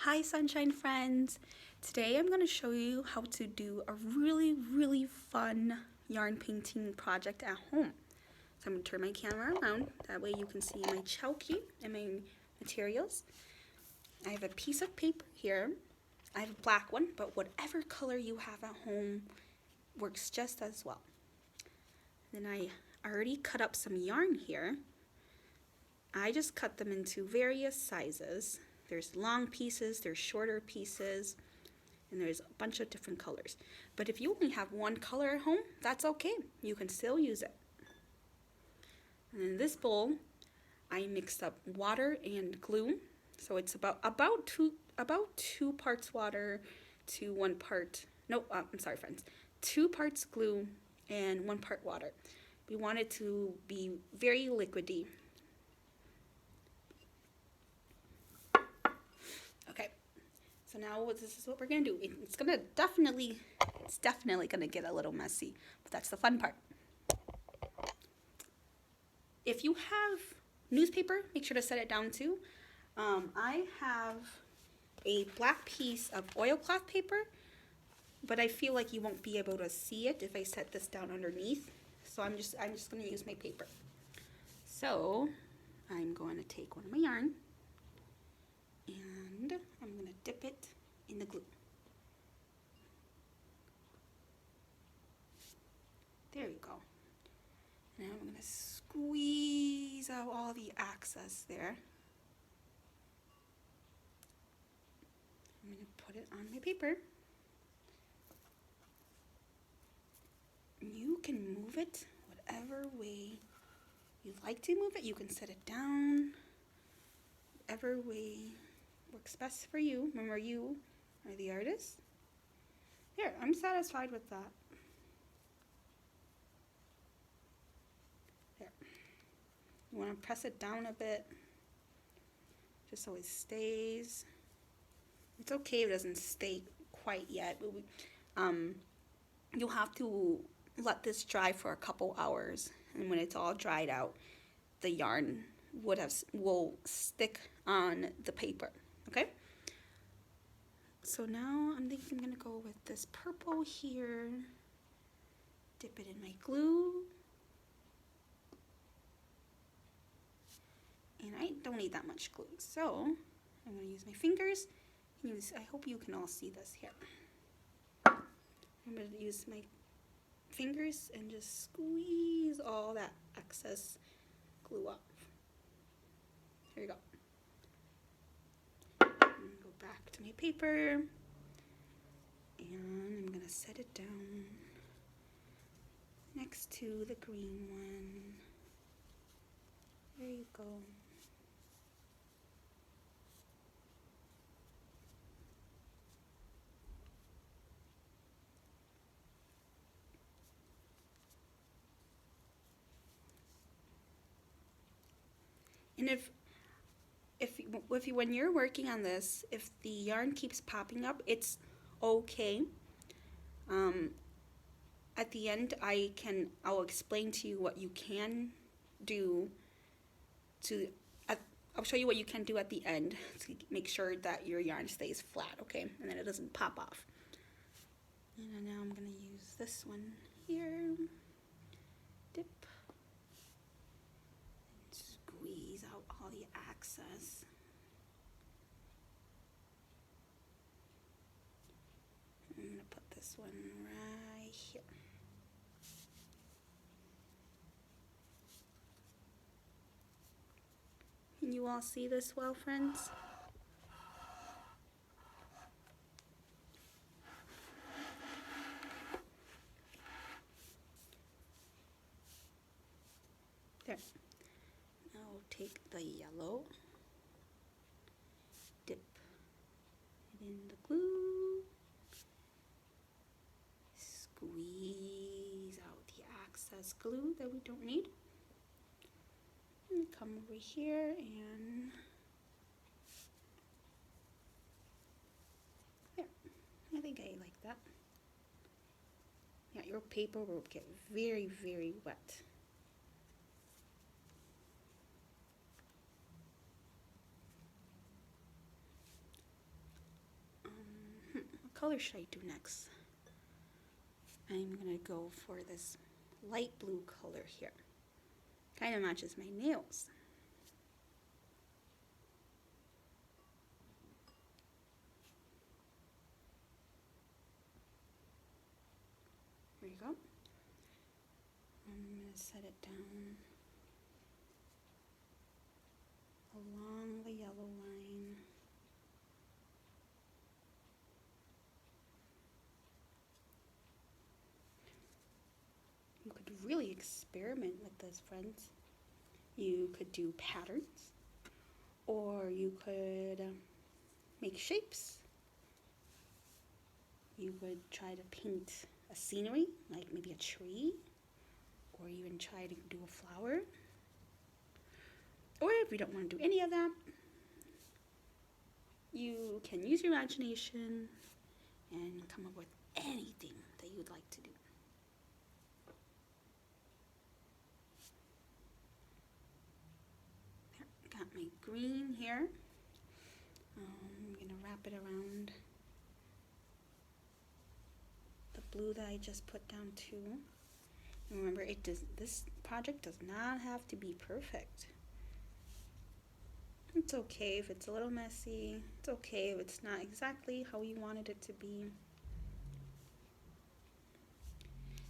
Hi Sunshine Friends! Today I'm going to show you how to do a really fun yarn painting project at home. So I'm going to turn my camera around, that way you can see my chowkey and my materials. I have a piece of paper here. I have a black one, but whatever color you have at home works just as well. Then I already cut up some yarn here. I just cut them into various sizes. There's long pieces, there's shorter pieces, and there's a bunch of different colors. But if you only have one color at home, that's okay. You can still use it. And in this bowl, I mixed up water and glue. So it's about two parts water to 1 part. No, I'm sorry, friends. 2 parts glue and 1 part water. We want it to be very liquidy. Okay, so now this is what we're gonna do. It's definitely gonna get a little messy, but that's the fun part. If you have newspaper, make sure to set it down too. I have a black piece of oilcloth paper, but I feel like you won't be able to see it if I set this down underneath. So I'm just gonna use my paper. So I'm going to take one of my yarn and I'm going to dip it in the glue. There you go. Now I'm going to squeeze out all the excess there. I'm going to put it on my paper. You can move it whatever way you like to move it. You can set it down whatever way works best for you. Remember, you are the artist. There, I'm satisfied with that. There. You want to press it down a bit, just so it stays. It's okay if it doesn't stay quite yet, but you'll have to let this dry for a couple hours, and when it's all dried out, the yarn will stick on the paper. Okay? So now I'm thinking I'm gonna go with this purple here, dip it in my glue, and I don't need that much glue, so I'm gonna use my fingers. I hope you can all see this here. I'm gonna use my fingers and just squeeze all that excess glue off. Here you go. I'm gonna go back to my paper and I'm gonna set it down next to the green one. There you go. And when you're working on this, if the yarn keeps popping up, it's okay. At the end, I'll explain to you what you can do I'll show you what you can do at the end to make sure that your yarn stays flat, okay? And then it doesn't pop off. And now I'm gonna use this one here. Dip. Squeeze out all the excess. I'm gonna put this one right here. Can you all see this well, friends? There. Now take the yellow, dip it in the glue, squeeze out the excess glue that we don't need, and come over here and there. I think I like that. Yeah, your paper will get very wet. color should I do next? I'm gonna go for this light blue color here. Kind of matches my nails. There you go. I'm gonna set it down along the yellow line. You could really experiment with this, friends. You could do patterns, or you could make shapes. You would try to paint a scenery, like maybe a tree, or even try to do a flower. Or if you don't want to do any of that, you can use your imagination and come up with anything that you'd like to do. Got my green here. I'm gonna wrap it around the blue that I just put down too. And remember, this project does not have to be perfect. It's okay if it's a little messy. It's okay if it's not exactly how you wanted it to be.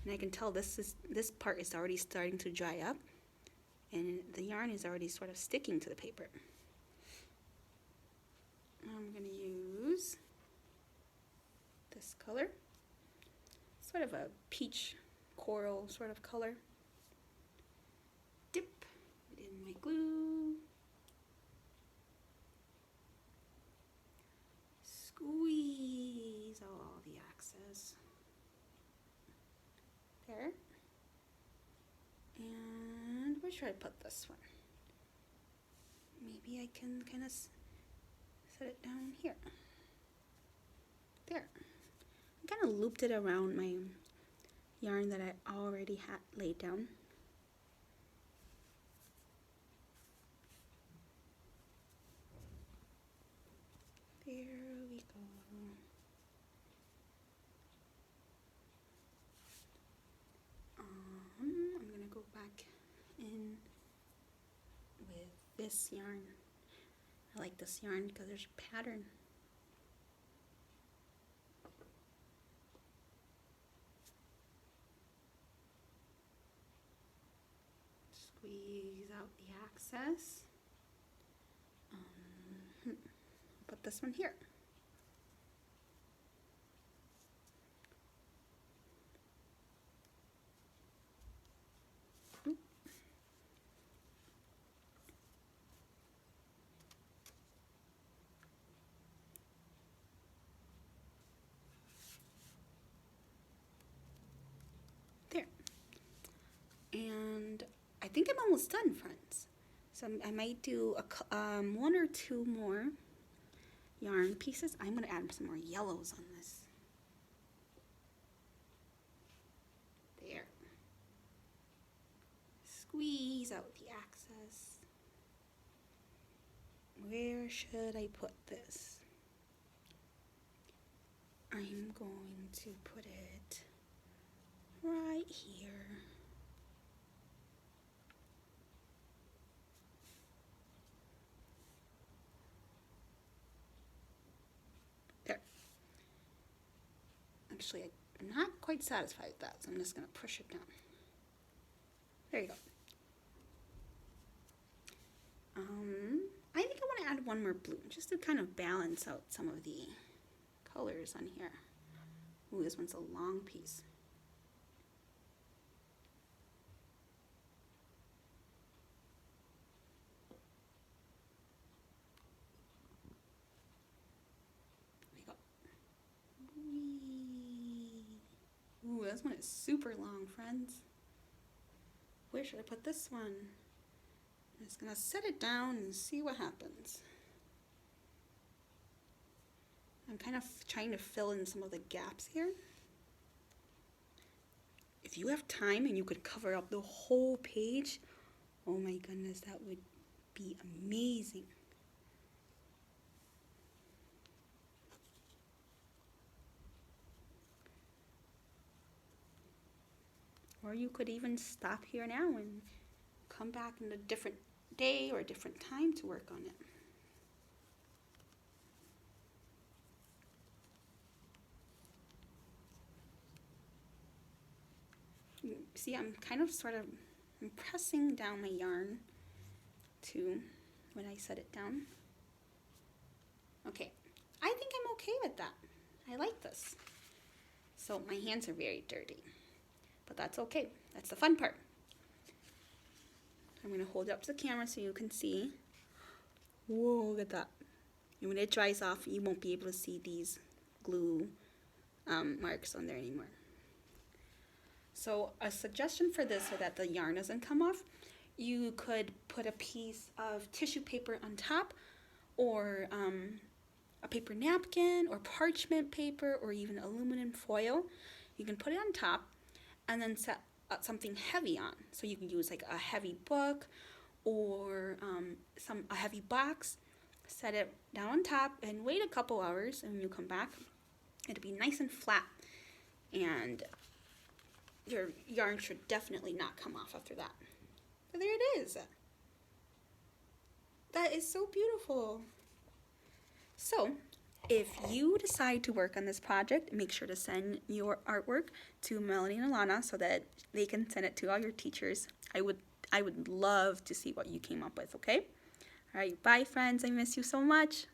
And I can tell this part is already starting to dry up, and the yarn is already sort of sticking to the paper. I'm going to use this color, sort of a peach coral sort of color. Dip it in my glue. Squeeze all the excess. There. And where should I put this one? Maybe I can kind of set it down here. There. I kind of looped it around my yarn that I already had laid down. There we go. I'm gonna go back in with this yarn. I like this yarn because there's a pattern. Squeeze out the excess. Put this one here. There. And I think I'm almost done, friends. So I might do one or two more yarn pieces. I'm going to add some more yellows on this. There. Squeeze out the excess. Where should I put this? I'm going to put it right here. There. Actually, I'm not quite satisfied with that, so I'm just going to push it down. There you go. I think I want to add one more blue, just to kind of balance out some of the colors on here. Ooh, this one's a long piece. There we go. Ooh, this one is super long, friends. Where should I put this one? I'm just gonna set it down and see what happens. I'm kind of trying to fill in some of the gaps here. If you have time and you could cover up the whole page, oh my goodness, that would be amazing. Or you could even stop here now and come back in a different day or a different time to work on it. See, I'm kind of sort of pressing down my yarn to when I set it down. Okay, I think I'm okay with that. I like this. So my hands are very dirty, but that's okay. That's the fun part. I'm going to hold it up to the camera so you can see. Whoa, look at that. And when it dries off, you won't be able to see these glue marks on there anymore. So a suggestion for this so that the yarn doesn't come off, you could put a piece of tissue paper on top, or a paper napkin or parchment paper or even aluminum foil. You can put it on top and then set something heavy on. So you can use like a heavy book or a heavy box. Set it down on top and wait a couple hours, and when you come back, it'll be nice and flat, and your yarn should definitely not come off after that. So there it is. That is so beautiful. So if you decide to work on this project, make sure to send your artwork to Melanie and Alana so that they can send it to all your teachers. I would love to see what you came up with, okay? All right, bye friends. I miss you so much.